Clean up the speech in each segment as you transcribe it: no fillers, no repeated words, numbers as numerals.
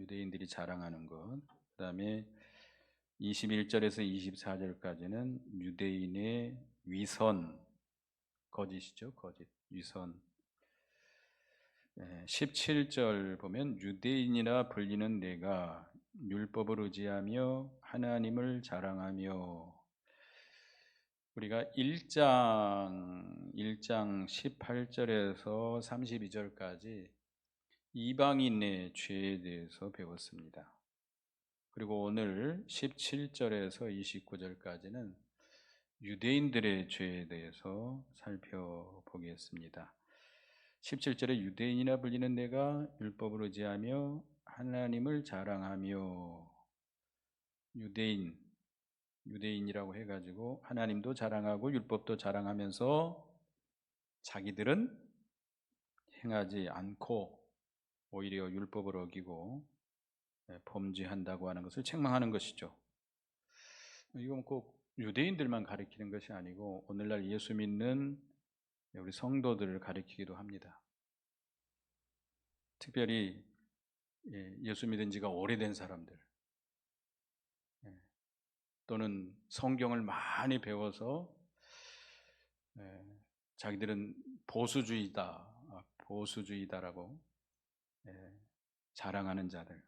유대인들이 자랑하는 것. 그다음에 21절에서 24절까지는 유대인의 위선, 거짓이죠, 거짓, 위선. 17절 보면 유대인이라 불리는 내가 율법을 의지하며 하나님을 자랑하며, 우리가 1장 18절에서 32절까지 이방인의 죄에 대해서 배웠습니다. 그리고 오늘 17절에서 29절까지는 유대인들의 죄에 대해서 살펴보겠습니다. 17절에 유대인이라 불리는 내가 율법을 의지하며 하나님을 자랑하며, 유대인이라고 해가지고 하나님도 자랑하고 율법도 자랑하면서 자기들은 행하지 않고 오히려 율법을 어기고 범죄한다고 하는 것을 책망하는 것이죠. 이건 꼭 유대인들만 가리키는 것이 아니고 오늘날 예수 믿는 우리 성도들을 가리키기도 합니다. 특별히 예수 믿은 지가 오래된 사람들, 또는 성경을 많이 배워서 자기들은 보수주의다라고 자랑하는 자들,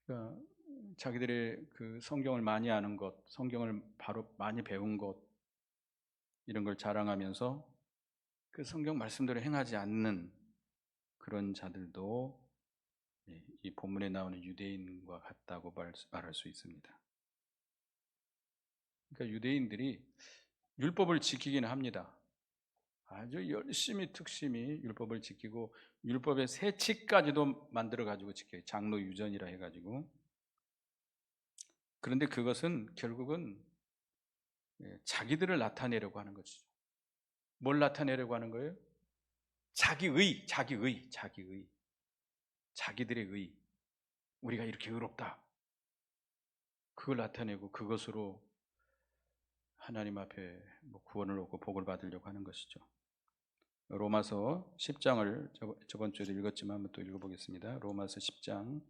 그러니까 자기들의 그 성경을 많이 아는 것, 성경을 바로 많이 배운 것, 이런 걸 자랑하면서 그 성경 말씀대로 행하지 않는 그런 자들도 이 본문에 나오는 유대인과 같다고 말할 수 있습니다. 그러니까 유대인들이 율법을 지키기는 합니다. 아주 열심히 특심히 율법을 지키고 율법의 세칙까지도 만들어 가지고 지켜요. 장로 유전이라 해가지고. 그런데 그것은 결국은 자기들을 나타내려고 하는 것이죠. 뭘 나타내려고 하는 거예요? 자기의, 자기들의 의. 우리가 이렇게 의롭다. 그걸 나타내고 그것으로 하나님 앞에 구원을 얻고 복을 받으려고 하는 것이죠. 로마서 10장을 저번 주에도 읽었지만 한번 또 읽어보겠습니다. 로마서 10장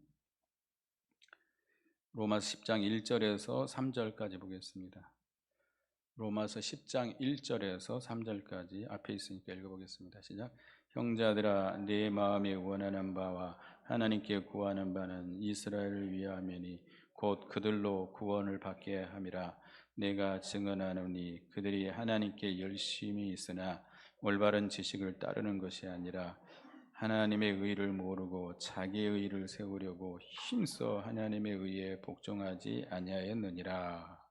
1절에서 3절까지 보겠습니다. 로마서 10장 1절에서 3절까지 앞에 있으니까 읽어보겠습니다. 시작. 형제들아, 내 마음에 원하는 바와 하나님께 구하는 바는 이스라엘을 위함이니 곧 그들로 구원을 받게 함이라. 내가 증언하노니 그들이 하나님께 열심히 있으나 올바른 지식을 따르는 것이 아니라 하나님의 의를 모르고 자기의 의를 세우려고 힘써 하나님의 의에 복종하지 아니하였느니라.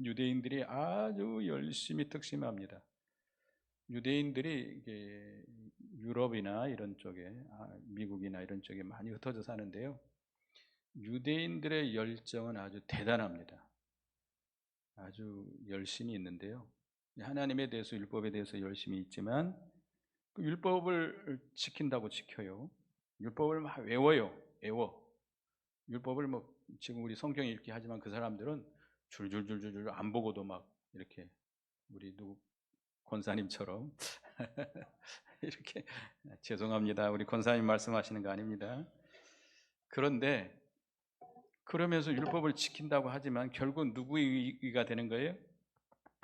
유대인들이 아주 열심히 특심합니다. 유대인들이 유럽이나 이런 쪽에, 미국이나 이런 쪽에 많이 흩어져 사는데요. 유대인들의 열정은 아주 대단합니다. 아주 열심히 있는데요. 하나님에 대해서, 율법에 대해서 열심히 있지만 그 율법을 지킨다고 지켜요. 율법을 막 외워. 율법을 지금 우리 성경이 이렇게 하지만 그 사람들은 줄줄줄줄 안 보고도 막 이렇게, 우리 누구 권사님처럼 이렇게, 죄송합니다. 우리 권사님 말씀하시는 거 아닙니다. 그런데 그러면서 율법을 지킨다고 하지만 결국 누구의 의가 되는 거예요?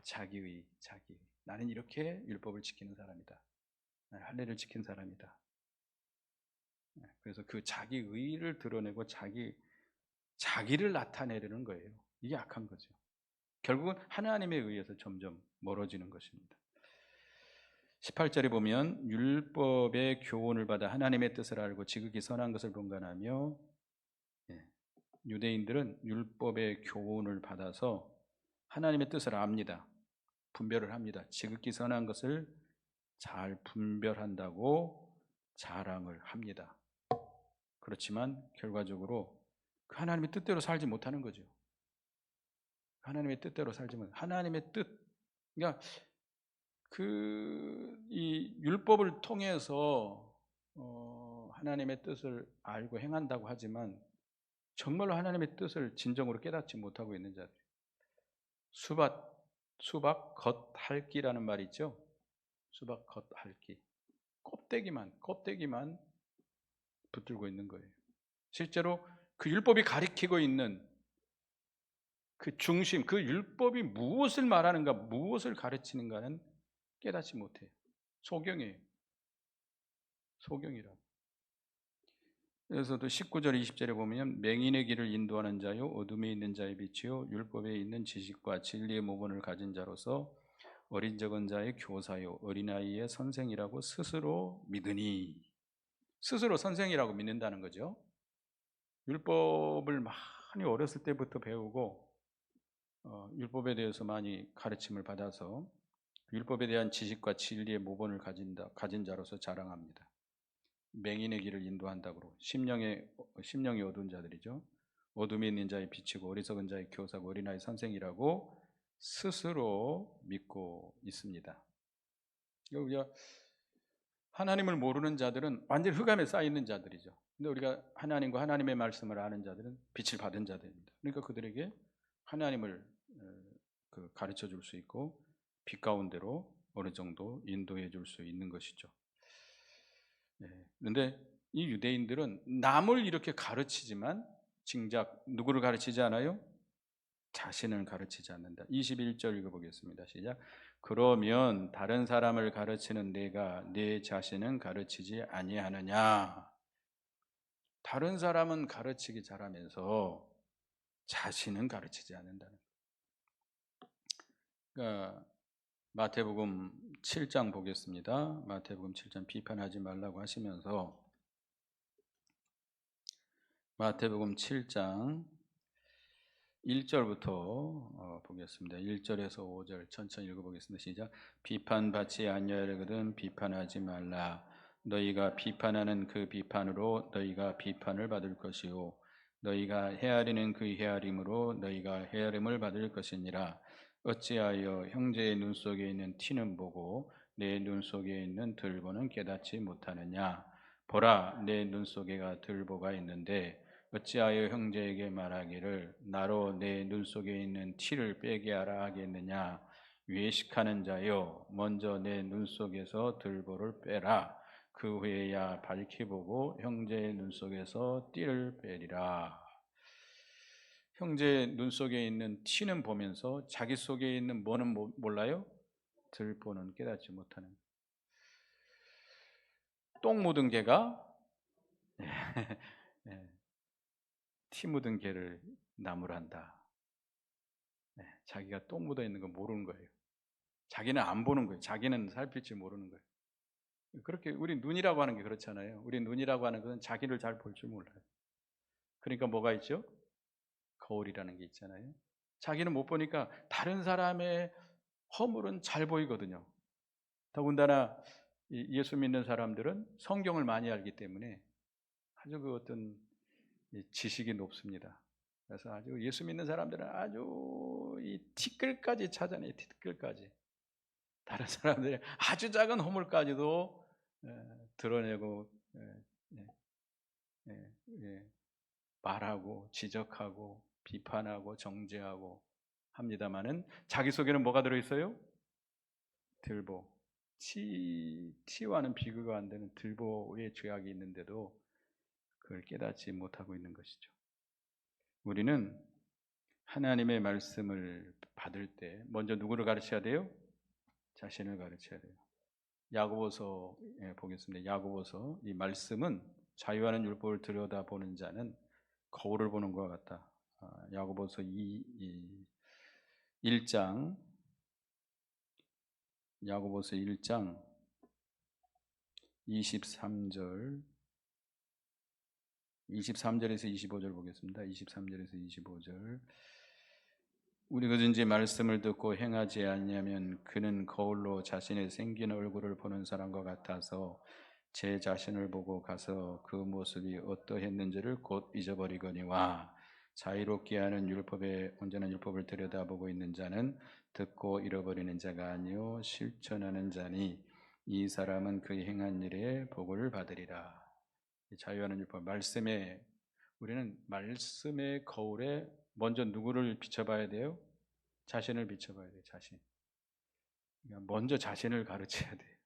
자기의. 나는 이렇게 율법을 지키는 사람이다. 나는 할례를 지킨 사람이다. 그래서 그 자기의를 드러내고 자기를 나타내려는 거예요. 이게 악한 거죠. 결국은 하나님에 의해서 점점 멀어지는 것입니다. 18절에 보면 율법의 교훈을 받아 하나님의 뜻을 알고 지극히 선한 것을 분간하며, 유대인들은 율법의 교훈을 받아서 하나님의 뜻을 압니다. 분별을 합니다. 지극히 선한 것을 잘 분별한다고 자랑을 합니다. 그렇지만 결과적으로 그 하나님의 뜻대로 살지 못하는 거죠. 하나님의 뜻대로 살지 못. 하나님의 뜻, 그러니까 이 율법을 통해서 하나님의 뜻을 알고 행한다고 하지만 정말로 하나님의 뜻을 진정으로 깨닫지 못하고 있는 자들. 수박 겉핥기라는 말이 있죠. 수박 겉핥기. 껍데기만 붙들고 있는 거예요. 실제로 그 율법이 가리키고 있는 그 중심, 그 율법이 무엇을 말하는가, 무엇을 가르치는가는 깨닫지 못해요. 소경이에요. 소경이라고. 그래서도 19절 20절에 보면 맹인의 길을 인도하는 자요 어둠에 있는 자의 빛이요 율법에 있는 지식과 진리의 모본을 가진 자로서 어린 적은 자의 교사요 어린아이의 선생이라고 스스로 믿으니. 스스로 선생이라고 믿는다는 거죠. 율법을 많이 어렸을 때부터 배우고 율법에 대해서 많이 가르침을 받아서 율법에 대한 지식과 진리의 모본을 가진 자로서 자랑합니다. 맹인의 길을 인도한다고. 심령이 어두운 자들이죠. 어둠에 있는 자의 빛이고 어리석은 자의 교사고 어린아이 선생이라고 스스로 믿고 있습니다. 우리가 하나님을 모르는 자들은 완전히 흑암에 쌓여 있는 자들이죠. 근데 우리가 하나님과 하나님의 말씀을 아는 자들은 빛을 받은 자들입니다. 그러니까 그들에게 하나님을 가르쳐 줄 수 있고 빛 가운데로 어느 정도 인도해 줄 수 있는 것이죠. 그런데 이 유대인들은 남을 이렇게 가르치지만 정작 누구를 가르치지 않아요? 자신을 가르치지 않는다. 21절 읽어보겠습니다. 시작. 그러면 다른 사람을 가르치는 내가 내 자신은 가르치지 아니하느냐? 다른 사람은 가르치기 잘하면서 자신은 가르치지 않는다는 거예요. 그러니까 마태복음 7장 보겠습니다. 마태복음 7장 비판하지 말라고 하시면서 마태복음 7장 1절부터 보겠습니다. 1절에서 5절 천천히 읽어보겠습니다. 시작. 비판받지 아니하려거든 비판하지 말라. 너희가 비판하는 그 비판으로 너희가 비판을 받을 것이요 너희가 헤아리는 그 헤아림으로 너희가 헤아림을 받을 것이니라. 어찌하여 형제의 눈 속에 있는 티는 보고 내 눈 속에 있는 들보는 깨닫지 못하느냐. 보라, 내 눈 속에가 들보가 있는데 어찌하여 형제에게 말하기를 나로 내 눈 속에 있는 티를 빼게 하라 하겠느냐. 외식하는 자여, 먼저 내 눈 속에서 들보를 빼라. 그 후에야 밝히 보고 형제의 눈 속에서 띠를 빼리라. 형제의 눈 속에 있는 티는 보면서 자기 속에 있는 뭐는 몰라요? 들보는 깨닫지 못하는. 똥 묻은 개가 티 묻은 개를 나무란다. 자기가 똥 묻어 있는 거 모르는 거예요. 자기는 안 보는 거예요. 자기는 살필 줄 모르는 거예요. 그렇게 우리 눈이라고 하는 게 그렇잖아요. 우리 눈이라고 하는 것은 자기를 잘 볼 줄 몰라요. 그러니까 뭐가 있죠? 거울이라는 게 있잖아요. 자기는 못 보니까 다른 사람의 허물은 잘 보이거든요. 더군다나 예수 믿는 사람들은 성경을 많이 알기 때문에 아주 그 어떤 지식이 높습니다. 그래서 아주 예수 믿는 사람들은 아주 이 티끌까지 찾아내요. 티끌까지. 다른 사람들이 아주 작은 허물까지도 드러내고 말하고 지적하고 비판하고 정죄하고 합니다마는 자기 속에는 뭐가 들어있어요? 들보. 티와는 비교가 안 되는 들보의 죄악이 있는데도 그걸 깨닫지 못하고 있는 것이죠. 우리는 하나님의 말씀을 받을 때 먼저 누구를 가르쳐야 돼요? 자신을 가르쳐야 돼요. 야고보서 보겠습니다. 야고보서 이 말씀은 자유하는 율법을 들여다보는 자는 거울을 보는 것과 같다. 야고보서 1장 야고보서 1장 23절에서 25절 보겠습니다. 23절에서 25절. 우리가든지 말씀을 듣고 행하지 않냐면 그는 거울로 자신의 생긴 얼굴을 보는 사람과 같아서 제 자신을 보고 가서 그 모습이 어떠했는지를 곧 잊어버리거니와 자유롭게 하는 율법에 온전한 율법을 들여다보고 있는 자는 듣고 잃어버리는 자가 아니요 실천하는 자니 이 사람은 그 행한 일에 복을 받으리라. 자유하는 율법 말씀에 우리는 말씀의 거울에 먼저 누구를 비춰봐야 돼요? 자신을 비춰봐야 돼요. 자신. 그러니까 먼저 자신을 가르쳐야 돼요.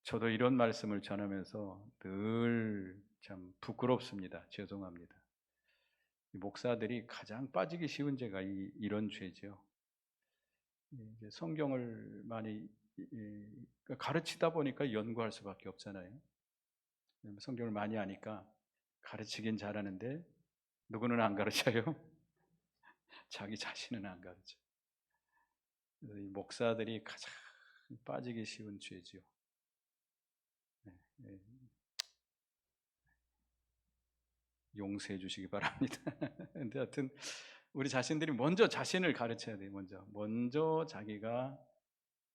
저도 이런 말씀을 전하면서 늘 참 부끄럽습니다. 죄송합니다. 목사들이 가장 빠지기 쉬운 죄가 이런 죄죠. 이제 성경을 많이 가르치다 보니까 연구할 수밖에 없잖아요. 성경을 많이 아니까 가르치긴 잘하는데 누구는 안 가르쳐요? 자기 자신은 안 가르쳐. 그래서 이 목사들이 가장 빠지기 쉬운 죄죠. 용서해 주시기 바랍니다. 근데 하여튼 우리 자신들이 먼저 자신을 가르쳐야 돼요. 먼저 자기가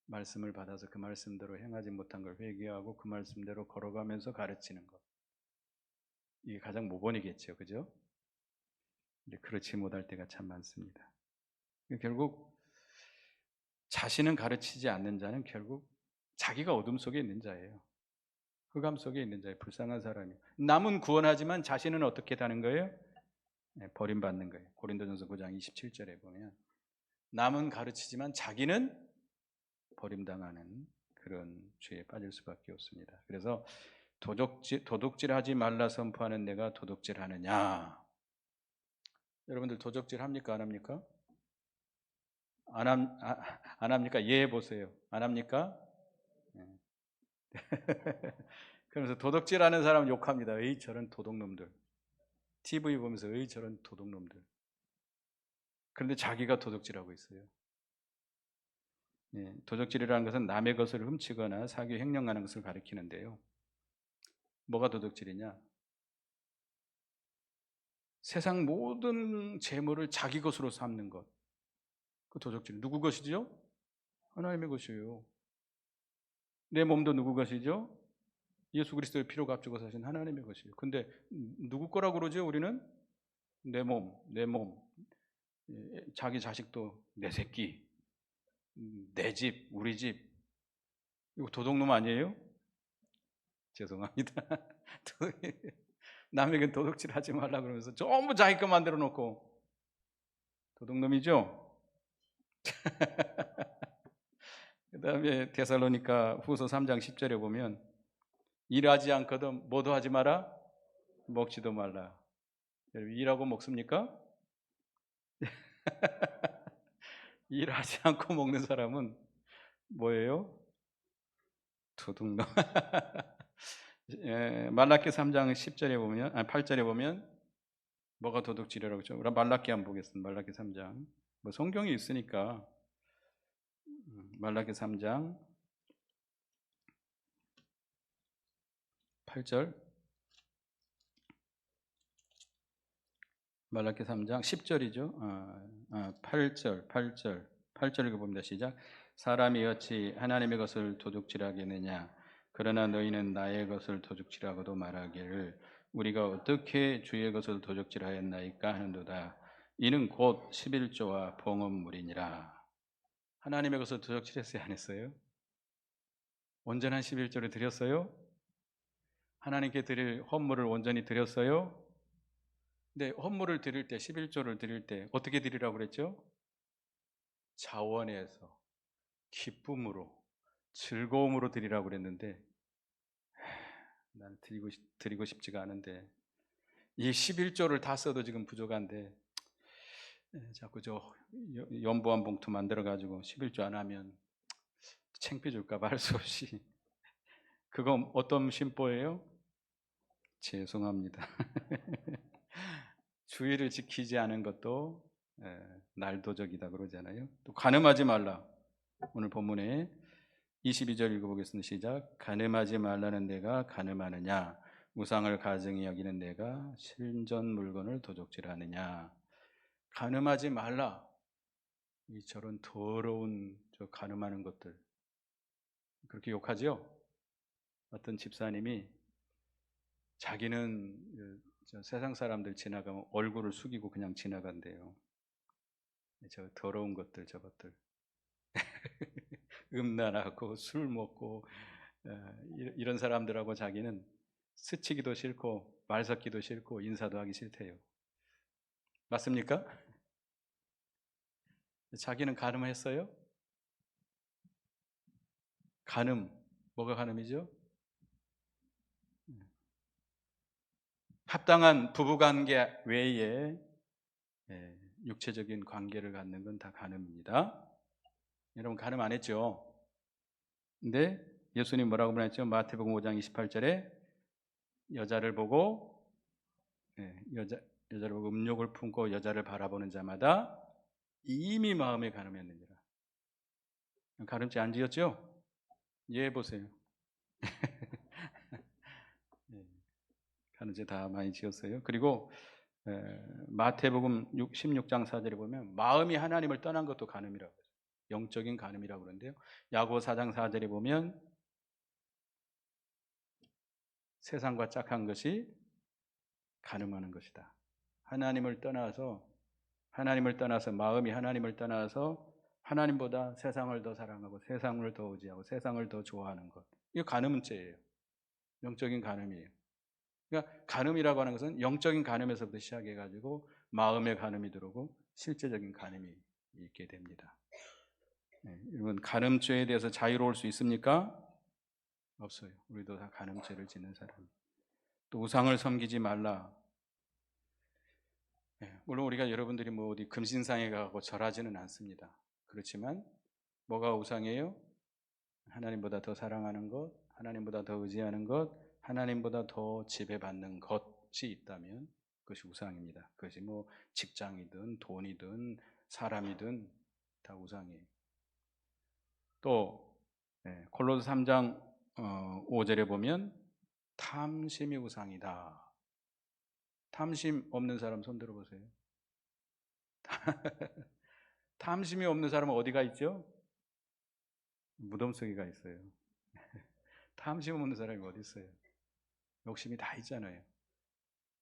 말씀을 받아서 그 말씀대로 행하지 못한 걸 회개하고 그 말씀대로 걸어가면서 가르치는 것. 이게 가장 모본이겠죠. 그죠? 근데 그렇지 못할 때가 참 많습니다. 결국 자신은 가르치지 않는 자는 결국 자기가 어둠 속에 있는 자예요. 흑암 속에 있는 자예요. 불쌍한 사람이에요. 남은 구원하지만 자신은 어떻게 되는 거예요? 버림받는 거예요. 고린도전서 9장 27절에 보면 남은 가르치지만 자기는 버림당하는 그런 죄에 빠질 수밖에 없습니다. 그래서 도둑질하지 말라 선포하는 내가 도둑질하느냐? 여러분들 도둑질 합니까? 안 합니까? 안 합니까? 예 보세요. 안 합니까? 그러면서 도둑질하는 사람 욕합니다. 에이 저런 도둑놈들. TV 보면서 에이 저런 도둑놈들. 그런데 자기가 도둑질하고 있어요. 도둑질이라는 것은 남의 것을 훔치거나 사기 횡령하는 것을 가리키는데요. 뭐가 도둑질이냐? 세상 모든 재물을 자기 것으로 삼는 것. 그 도둑질. 누구 것이죠? 하나님의 것이에요. 내 몸도 누구 것이죠? 예수 그리스도의 피로 값주고 사신 하나님의 것이에요. 근데 누구 거라고 그러죠? 우리는 내 몸. 자기 자식도 내 새끼, 내 집, 우리 집. 이거 도둑놈 아니에요? 죄송합니다. 남에게 도둑질 하지 말라 그러면서 전부 자기 거 만들어 놓고 도둑놈이죠? 그 다음에 데살로니가 후서 3장 10절에 보면 일하지 않거든 뭐도 하지 마라? 먹지도 말라. 여러분 일하고 먹습니까? 일하지 않고 먹는 사람은 뭐예요? 도둑놈. 말라기 3장 10절에 보면 8절에 보면 뭐가 도둑질이라고 그러죠? 우리 말라기 한번 보겠습니다. 말라기 3장. 뭐 성경이 있으니까 말라기 3장 8절 말라기 3장 10절이죠. 8절 읽어봅니다. 시작. 사람이 어찌 하나님의 것을 도둑질하겠느냐? 그러나 너희는 나의 것을 도둑질하고도 말하기를 우리가 어떻게 주의 것을 도둑질하였나이까 하는도다. 이는 곧 11조와 봉헌물이니라. 하나님의 것을 도둑질했어요? 안 했어요? 온전한 11조를 드렸어요? 하나님께 드릴 헌물을 온전히 드렸어요? 근데 헌물을 드릴 때 11조를 드릴 때 어떻게 드리라고 그랬죠? 자원해서 기쁨으로 즐거움으로 드리라고 그랬는데 나는 드리고 싶지가 않은데 이 11조를 다 써도 지금 부족한데 자꾸 저 연보한 봉투 만들어 가지고 11조 안 하면 창피 줄까 봐 할 수 없이 그건 어떤 심보예요? 죄송합니다. 주의를 지키지 않은 것도 날도적이다 그러잖아요. 또 간음하지 말라. 오늘 본문에 22절 읽어보겠습니다. 시작. 간음하지 말라는 내가 간음하느냐? 우상을 가증히 여기는 내가 신전 물건을 도둑질하느냐? 간음하지 말라. 이 저런 더러운 저 간음하는 것들 그렇게 욕하죠? 어떤 집사님이 자기는 저 세상 사람들 지나가면 얼굴을 숙이고 그냥 지나간대요. 저 더러운 것들 저것들 음란하고 술 먹고 이런 사람들하고 자기는 스치기도 싫고 말 섞기도 싫고 인사도 하기 싫대요. 맞습니까? 자기는 간음했어요? 간음 뭐가 간음이죠? 합당한 부부관계 외에 육체적인 관계를 갖는 건 다 간음입니다. 여러분 간음 안 했죠? 근데 예수님 뭐라고 말했죠? 마태복음 5장 28절에 여자를 보고 여자를 보고 음욕을 품고 여자를 바라보는 자마다 이미 마음에 간음했느니라. 간음죄 안 지었죠? 예, 보세요. 간음죄 다 많이 지었어요. 그리고 마태복음 16장 4절에 보면 마음이 하나님을 떠난 것도 간음이라고 해요. 영적인 간음이라고 그러는데요. 야고보 4장 4절에 보면 세상과 짝한 것이 간음하는 것이다. 하나님을 떠나서 마음이 하나님을 떠나서 하나님보다 세상을 더 사랑하고 세상을 더 의지하고 세상을 더 좋아하는 것. 이거 간음죄예요. 영적인 간음이에요. 그러니까 간음이라고 하는 것은 영적인 간음에서부터 시작해가지고 마음의 간음이 들어오고 실제적인 간음이 있게 됩니다. 여러분 간음죄에 대해서 자유로울 수 있습니까? 없어요. 우리도 다 간음죄를 짓는 사람. 또 우상을 섬기지 말라. 물론 우리가 여러분들이 뭐 어디 금신상에 가고 절하지는 않습니다. 그렇지만 뭐가 우상이에요? 하나님보다 더 사랑하는 것, 하나님보다 더 의지하는 것, 하나님보다 더 지배받는 것이 있다면 그것이 우상입니다. 그것이 뭐 직장이든 돈이든 사람이든 다 우상이에요. 또 골로새 3장 5절에 보면 탐심이 우상이다. 탐심 없는 사람 손 들어보세요. 탐심이 없는 사람은 어디가 있죠? 무덤 속에 가 있어요. 탐심 없는 사람이 어디 있어요? 욕심이 다 있잖아요.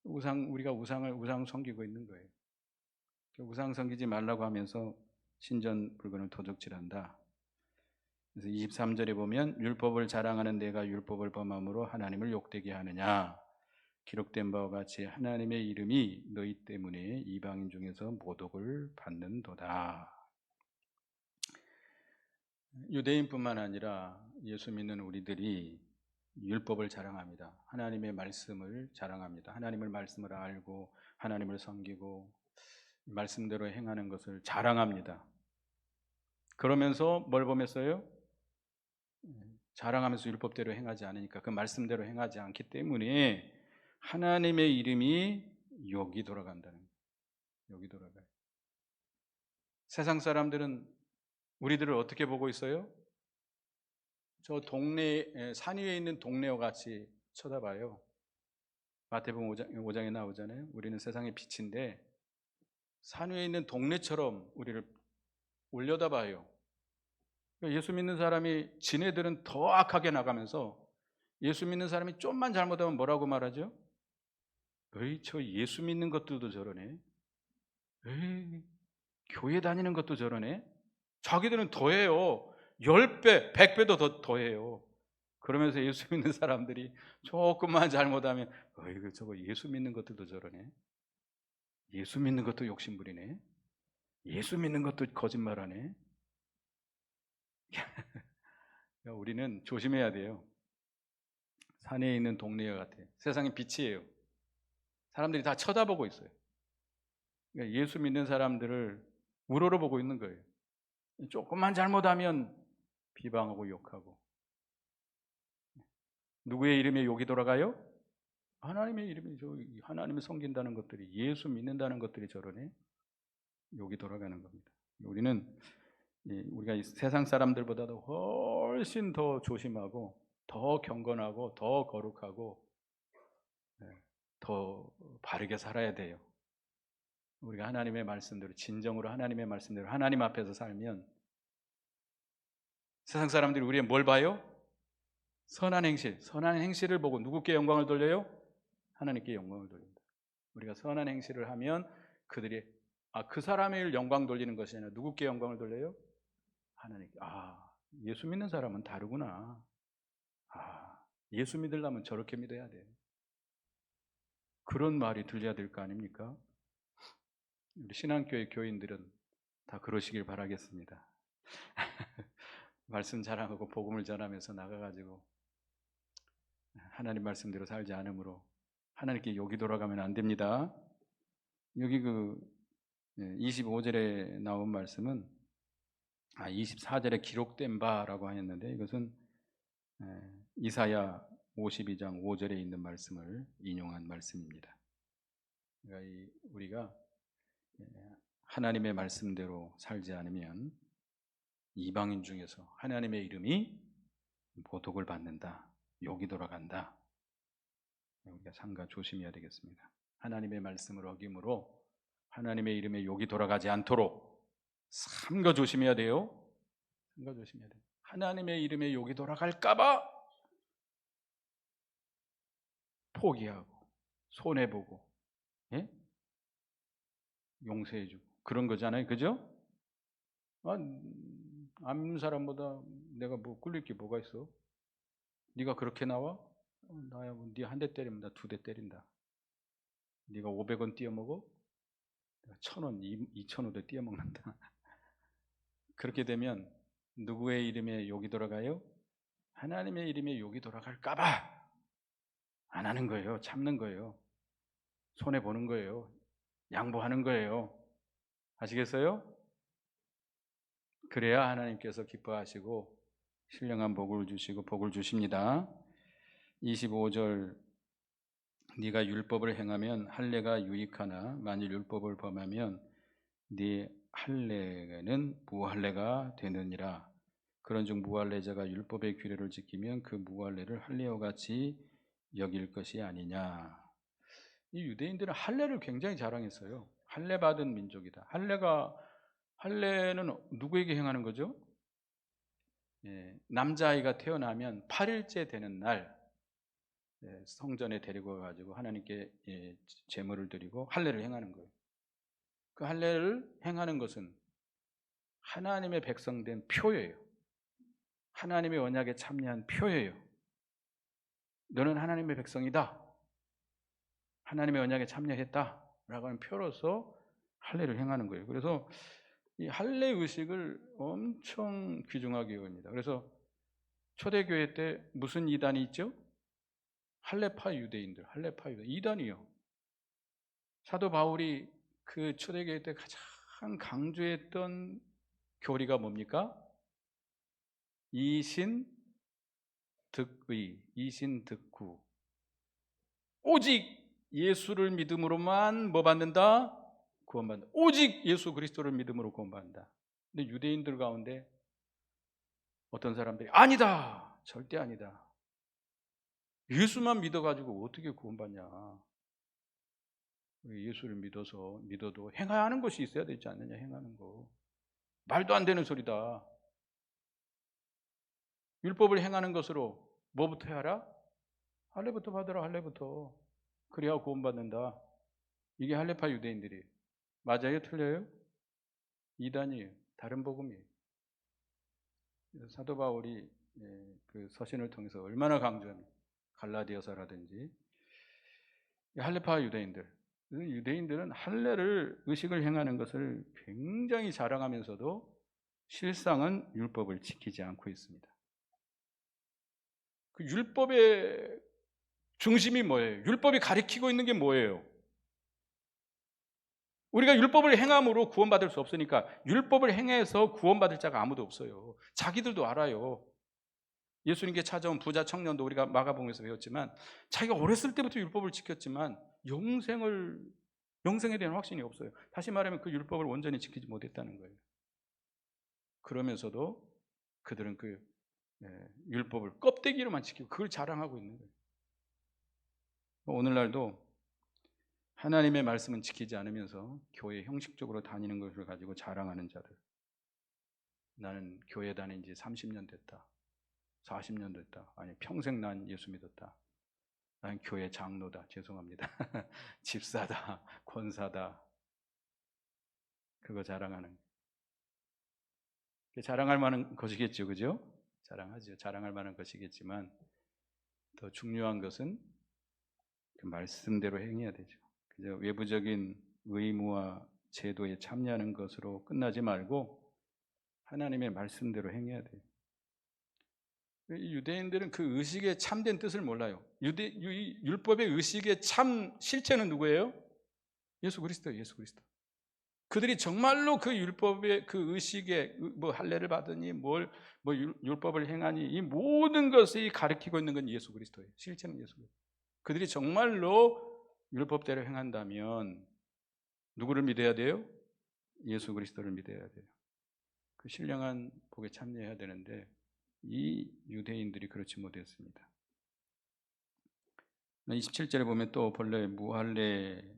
우리가 우상 섬기고 있는 거예요. 우상 섬기지 말라고 하면서 신전불건을 도적질한다. 그래서 23절에 보면 율법을 자랑하는 내가 율법을 범함으로 하나님을 욕되게 하느냐. 기록된 바와 같이 하나님의 이름이 너희 때문에 이방인 중에서 모독을 받는도다. 유대인뿐만 아니라 예수 믿는 우리들이 율법을 자랑합니다. 하나님의 말씀을 자랑합니다. 하나님의 말씀을 알고 하나님을 섬기고 말씀대로 행하는 것을 자랑합니다. 그러면서 뭘 범했어요? 자랑하면서 율법대로 행하지 않으니까 그 말씀대로 행하지 않기 때문에 하나님의 이름이 욕이 돌아간다는 거예요. 욕이 돌아가요. 세상 사람들은 우리들을 어떻게 보고 있어요? 저 동네 산 위에 있는 동네와 같이 쳐다봐요. 마태복음 5장에 나오잖아요. 우리는 세상의 빛인데 산 위에 있는 동네처럼 우리를 올려다봐요. 예수 믿는 사람이 지네들은 더 악하게 나가면서 예수 믿는 사람이 좀만 잘못하면 뭐라고 말하죠? 에이, 저 예수 믿는 것들도 저러네. 에이, 교회 다니는 것도 저러네. 자기들은 더해요. 10배, 100배도 더해요. 그러면서 예수 믿는 사람들이 조금만 잘못하면 어이구 저거 예수 믿는 것들도 저러네. 예수 믿는 것도 욕심부리네. 예수 믿는 것도 거짓말하네. 우리는 조심해야 돼요. 산에 있는 동네와 같아. 세상이 빛이에요. 사람들이 다 쳐다보고 있어요. 그러니까 예수 믿는 사람들을 우러러보고 있는 거예요. 조금만 잘못하면 비방하고 욕하고. 누구의 이름에 욕이 돌아가요? 하나님의 이름이 하나님을 섬긴다는 것들이 예수 믿는다는 것들이 저러네. 욕이 돌아가는 겁니다. 우리는 우리가 이 세상 사람들보다도 훨씬 더 조심하고 더 경건하고 더 거룩하고 더 바르게 살아야 돼요. 우리가 하나님의 말씀대로 진정으로 하나님의 말씀대로 하나님 앞에서 살면 세상 사람들이 우리의 뭘 봐요? 선한 행실을 보고 누구께 영광을 돌려요? 하나님께 영광을 돌립니다. 우리가 선한 행실을 하면 그들이 그 사람의 영광 돌리는 것이 아니라 누구께 영광을 돌려요? 하나님께. 예수 믿는 사람은 다르구나. 예수 믿으려면 저렇게 믿어야 돼. 그런 말이 들려야 될 거 아닙니까? 우리 신앙교회 교인들은 다 그러시길 바라겠습니다. 말씀 자랑하고 복음을 전하면서 나가가지고 하나님 말씀대로 살지 않으므로 하나님께 욕이 돌아가면 안 됩니다. 여기 25절에 나온 말씀은 24절에 기록된 바라고 하였는데 이것은 이사야 52장 5절에 있는 말씀을 인용한 말씀입니다. 그러니까 우리가 하나님의 말씀대로 살지 않으면 이방인 중에서 하나님의 이름이 모독을 받는다, 욕이 돌아간다. 우리가 삼가 조심해야 되겠습니다. 하나님의 말씀을 어김으로 하나님의 이름에 욕이 돌아가지 않도록 삼가 조심해야 돼요. 삼가 조심해야 돼요. 하나님의 이름에 욕이 돌아갈까봐 포기하고 손해보고 용서해주고 그런 거잖아요. 그죠? 안 믿는 사람보다 내가 뭐 꿀릴 게 뭐가 있어? 네가 그렇게 나와? 나야 뭐 네 한 대 때리면 나 2대 때린다. 네가 500원 띄어먹어? 내가 1000원, 2000원도 띄어먹는다. 그렇게 되면 누구의 이름에 욕이 돌아가요? 하나님의 이름에 욕이 돌아갈까봐 안 하는 거예요. 참는 거예요. 손해보는 거예요. 양보하는 거예요. 아시겠어요? 그래야 하나님께서 기뻐하시고 신령한 복을 주시고 복을 주십니다. 25절 네가 율법을 행하면 할례가 유익하나 만일 율법을 범하면 네 할례는 무할례가 되느니라. 그런즉 무할례자가 율법의 규례를 지키면 그 무할례를 할례와 같이 여길 것이 아니냐. 이 유대인들은 할례를 굉장히 자랑했어요. 할례 받은 민족이다. 할례는 누구에게 행하는 거죠? 남자아이가 태어나면 8일째 되는 날 성전에 데리고 가지고 하나님께 제물을 드리고 할례를 행하는 거예요. 그 할례를 행하는 것은 하나님의 백성된 표예요. 하나님의 언약에 참여한 표예요. 너는 하나님의 백성이다. 하나님의 언약에 참여했다. 라고 하는 표로서 할례를 행하는 거예요. 그래서 이 할례 의식을 엄청 귀중하게 여깁니다. 그래서 초대교회 때 무슨 이단이 있죠? 할례파 유대인들, 할례파 유대 이단이요. 사도 바울이 그 초대교회 때 가장 강조했던 교리가 뭡니까? 이신득의, 이신득구. 오직 예수를 믿음으로만 뭐 받는다? 구원받는다. 오직 예수 그리스도를 믿음으로 구원받는다. 근데 유대인들 가운데 어떤 사람들이 아니다, 절대 아니다. 예수만 믿어가지고 어떻게 구원받냐? 예수를 믿어도 행하는 것이 있어야 되지 않느냐? 행하는 거 말도 안 되는 소리다. 율법을 행하는 것으로 뭐부터 해라? 할례부터 받으라. 할례부터. 그래야 구원받는다. 이게 할례파 유대인들이에요. 맞아요? 틀려요? 이단이에요. 다른 복음이에요. 사도 바울이 그 서신을 통해서 얼마나 강조합니까? 갈라디아서라든지 할례파 유대인들은 할례를 의식을 행하는 것을 굉장히 자랑하면서도 실상은 율법을 지키지 않고 있습니다. 그 율법의 중심이 뭐예요? 율법이 가리키고 있는 게 뭐예요? 우리가 율법을 행함으로 구원받을 수 없으니까 율법을 행해서 구원받을 자가 아무도 없어요. 자기들도 알아요. 예수님께 찾아온 부자 청년도 우리가 마가복음에서 배웠지만 자기가 어렸을 때부터 율법을 지켰지만 영생에 대한 확신이 없어요. 다시 말하면 그 율법을 온전히 지키지 못했다는 거예요. 그러면서도 그들은 그 율법을 껍데기로만 지키고 그걸 자랑하고 있는 거예요. 오늘날도 하나님의 말씀은 지키지 않으면서 교회 형식적으로 다니는 것을 가지고 자랑하는 자들. 나는 교회 다닌 지 30년 됐다. 40년 됐다. 아니 평생 난 예수 믿었다. 나는 교회 장로다. 죄송합니다. 집사다. 권사다. 그거 자랑하는. 자랑할 만한 것이겠죠. 그죠? 자랑하죠. 자랑할 만한 것이겠지만 더 중요한 것은 그 말씀대로 행해야 되죠. 그저 외부적인 의무와 제도에 참여하는 것으로 끝나지 말고 하나님의 말씀대로 행해야 돼요. 유대인들은 그 의식의 참된 뜻을 몰라요. 율법의 의식의 참 실체는 누구예요? 예수 그리스도예요. 예수 그리스도. 그들이 정말로 그 율법의 그 의식에 뭐 할례를 받으니 뭐 율법을 행하니 이 모든 것이 가리키고 있는 건 예수 그리스도예요. 실체는 예수 그리스도. 그들이 정말로 율법대로 행한다면 누구를 믿어야 돼요? 예수 그리스도를 믿어야 돼요. 그 신령한 복에 참여해야 되는데 이 유대인들이 그렇지 못했습니다. 27절에 보면 또 본래 무할례자가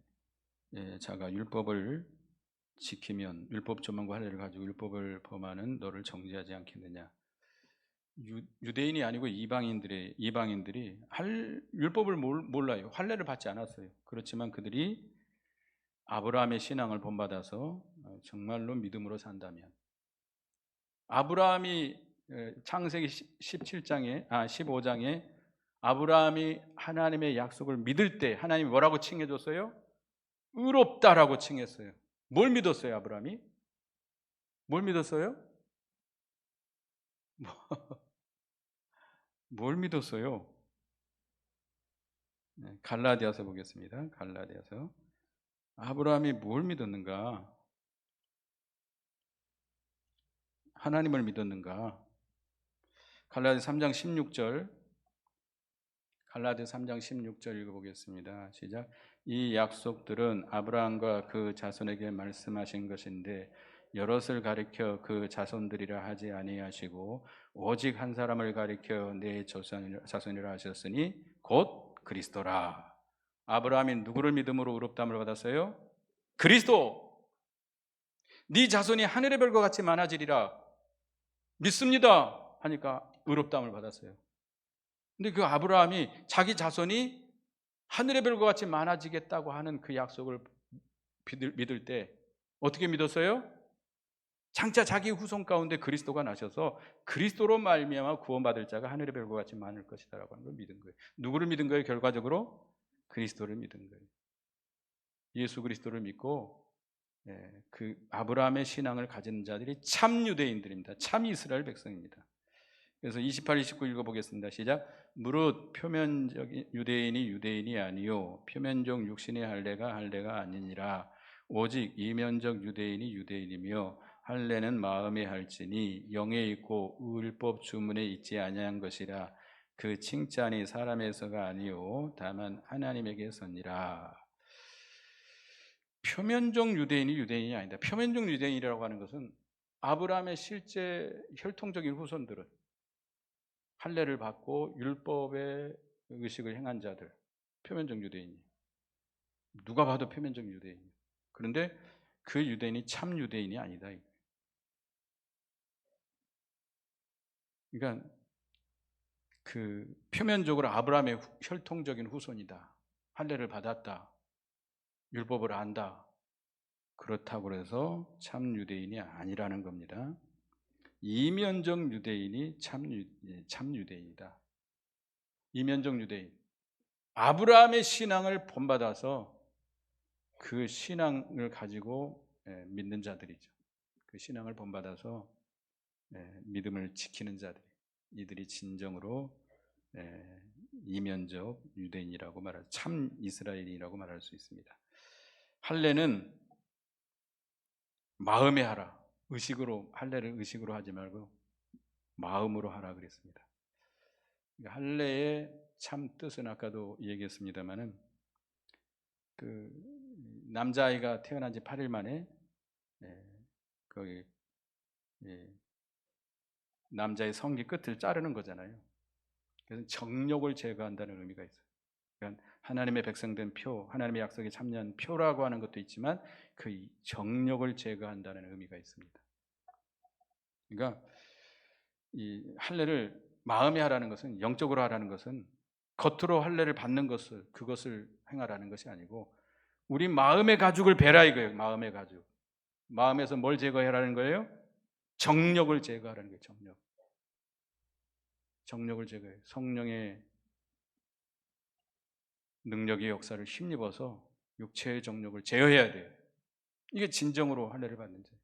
율법을 지키면 율법 조문과 할례를 가지고 율법을 범하는 너를 정죄하지 않겠느냐. 유대인이 아니고 이방인들이 율법을 몰라요. 할례를 받지 않았어요. 그렇지만 그들이 아브라함의 신앙을 본받아서 정말로 믿음으로 산다면, 아브라함이 창세기 15장에 아브라함이 하나님의 약속을 믿을 때 하나님이 뭐라고 칭해줬어요? 의롭다라고 칭했어요. 뭘 믿었어요, 아브라함이? 뭘 믿었어요? 뭘 믿었어요? 갈라디아서 보겠습니다. 갈라디아서. 아브라함이 뭘 믿었는가? 하나님을 믿었는가? 갈라디아 3장 16절. 갈라디아 3장 16절 읽어보겠습니다. 시작. 이 약속들은 아브라함과 그 자손에게 말씀하신 것인데 여럿을 가리켜 그 자손들이라 하지 아니하시고 오직 한 사람을 가리켜 내 자손이라 하셨으니 곧 그리스도라. 아브라함이 누구를 믿음으로 의롭다함을 받았어요? 그리스도. 네 자손이 하늘의 별과 같이 많아지리라 믿습니다 하니까 의롭다함을 받았어요. 근데 그 아브라함이 자기 자손이 하늘의 별과 같이 많아지겠다고 하는 그 약속을 믿을 때 어떻게 믿었어요? 장차 자기 후손 가운데 그리스도가 나셔서 그리스도로 말미암아 구원받을 자가 하늘의 별과 같이 많을 것이다라고 하는 걸 믿은 거예요. 누구를 믿은 거예요? 결과적으로 그리스도를 믿은 거예요. 예수 그리스도를 믿고 그 아브라함의 신앙을 가진 자들이 참 유대인들입니다. 참 이스라엘 백성입니다. 그래서 28, 29 읽어보겠습니다. 시작. 무릇 표면적인 유대인이 유대인이 아니요 표면적 육신의 할례가 아니니라. 오직 이면적 유대인이 유대인이며 할례는 마음에 할지니 영에 있고 율법 주문에 있지 아니한 것이라. 그 칭찬이 사람에서가 아니요 다만 하나님에게서니라. 표면적 유대인이 아니다. 표면적 유대인이라고 하는 것은 아브라함의 실제 혈통적인 후손들은 할례를 받고 율법의 의식을 행한 자들, 표면적 유대인이. 누가 봐도 표면적 유대인. 그런데 그 유대인이 참 유대인이 아니다. 그러니까 그 표면적으로 아브라함의 혈통적인 후손이다. 할례를 받았다. 율법을 안다. 그렇다고 해서 참 유대인이 아니라는 겁니다. 이면적 유대인이 참 유대인이다. 이면적 유대인. 아브라함의 신앙을 본받아서 그 신앙을 가지고 믿는 자들이죠. 그 신앙을 본받아서 믿음을 지키는 자들, 이들이 진정으로 이면적 유대인이라고 말할, 참 이스라엘이라고 말할 수 있습니다. 할례는 마음에 하라. 할례를 의식으로 하지 말고 마음으로 하라 그랬습니다. 할례의 참 뜻은 아까도 얘기했습니다만은 그 남자아이가 태어난 지 8일 만에 거기 남자의 성기 끝을 자르는 거잖아요. 그래서 정욕을 제거한다는 의미가 있어요. 그러니까 하나님의 백성된 표, 하나님의 약속에 참여한 표라고 하는 것도 있지만 그 정욕을 제거한다는 의미가 있습니다. 그러니까 이 할례를 마음에 하라는 것은, 영적으로 하라는 것은 겉으로 할례를 받는 것을, 그것을 행하라는 것이 아니고 우리 마음의 가죽을 베라 이거예요. 마음의 가죽. 마음에서 뭘 제거해라는 거예요? 정욕을 제거하라는 거예요. 정욕을 제거해. 성령의 능력의 역사를 힘입어서 육체의 정욕을 제어해야 돼요. 이게 진정으로 할례를 받는 자.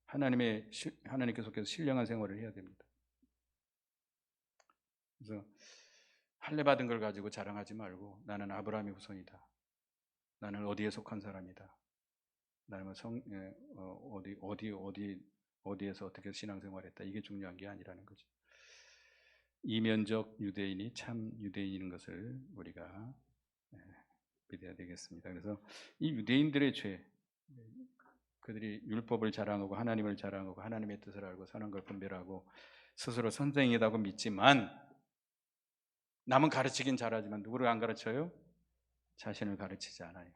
하나님께서 신령한 생활을 해야 됩니다. 그래서 할례 받은 걸 가지고 자랑하지 말고 나는 아브라함의 후손이다. 나는 어디에 속한 사람이다. 나는 어디에서 어떻게 신앙생활했다. 이게 중요한 게 아니라는 거죠. 이면적 유대인이 참 유대인인 것을 우리가 믿어야 되겠습니다. 그래서 이 유대인들의 죄, 그들이 율법을 자랑하고 하나님을 자랑하고 하나님의 뜻을 알고 사는 걸 분별하고 스스로 선생이라고 믿지만 남은 가르치긴 잘하지만 누구를 안 가르쳐요? 자신을 가르치지 않아요.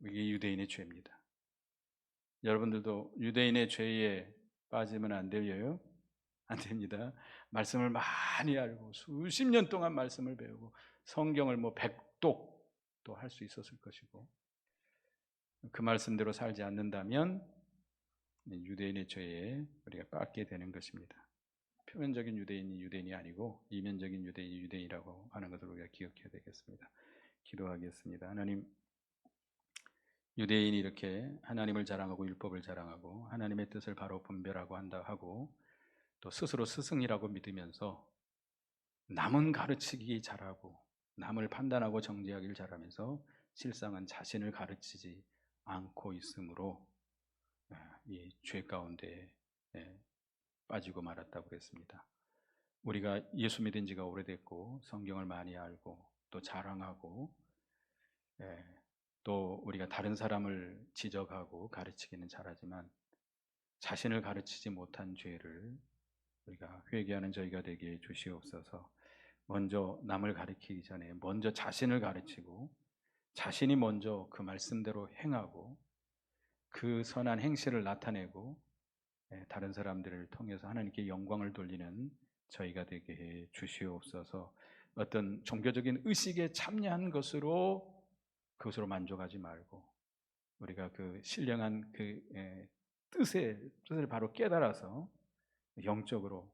이게 유대인의 죄입니다. 여러분들도 유대인의 죄에 빠지면 안 돼요? 안 됩니다. 말씀을 많이 알고 수십 년 동안 말씀을 배우고 성경을 백독도 할 수 있었을 것이고 그 말씀대로 살지 않는다면 유대인의 죄에 우리가 빠지게 되는 것입니다. 표면적인 유대인이 유대인이 아니고 이면적인 유대인이 유대인이라고 하는 것을 우리가 기억해야 되겠습니다. 기도하겠습니다. 하나님, 유대인이 이렇게 하나님을 자랑하고 율법을 자랑하고 하나님의 뜻을 바로 분별하고 한다 하고 또 스스로 스승이라고 믿으면서 남은 가르치기 잘하고 남을 판단하고 정죄하기를 잘하면서 실상은 자신을 가르치지 않고 있으므로 이 죄 가운데 빠지고 말았다고 그랬습니다. 우리가 예수 믿은 지가 오래됐고 성경을 많이 알고 또 자랑하고 또 우리가 다른 사람을 지적하고 가르치기는 잘하지만 자신을 가르치지 못한 죄를 우리가 회개하는 저희가 되게 주시옵소서. 먼저 남을 가르치기 전에 먼저 자신을 가르치고 자신이 먼저 그 말씀대로 행하고 그 선한 행실을 나타내고 다른 사람들을 통해서 하나님께 영광을 돌리는 저희가 되게 해 주시옵소서. 어떤 종교적인 의식에 참여한 것으로 그것으로 만족하지 말고 우리가 그 신령한 그 뜻을 바로 깨달아서 영적으로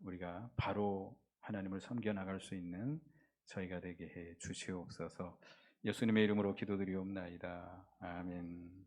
우리가 바로 하나님을 섬겨 나갈 수 있는 저희가 되게 해 주시옵소서. 예수님의 이름으로 기도드리옵나이다. 아멘.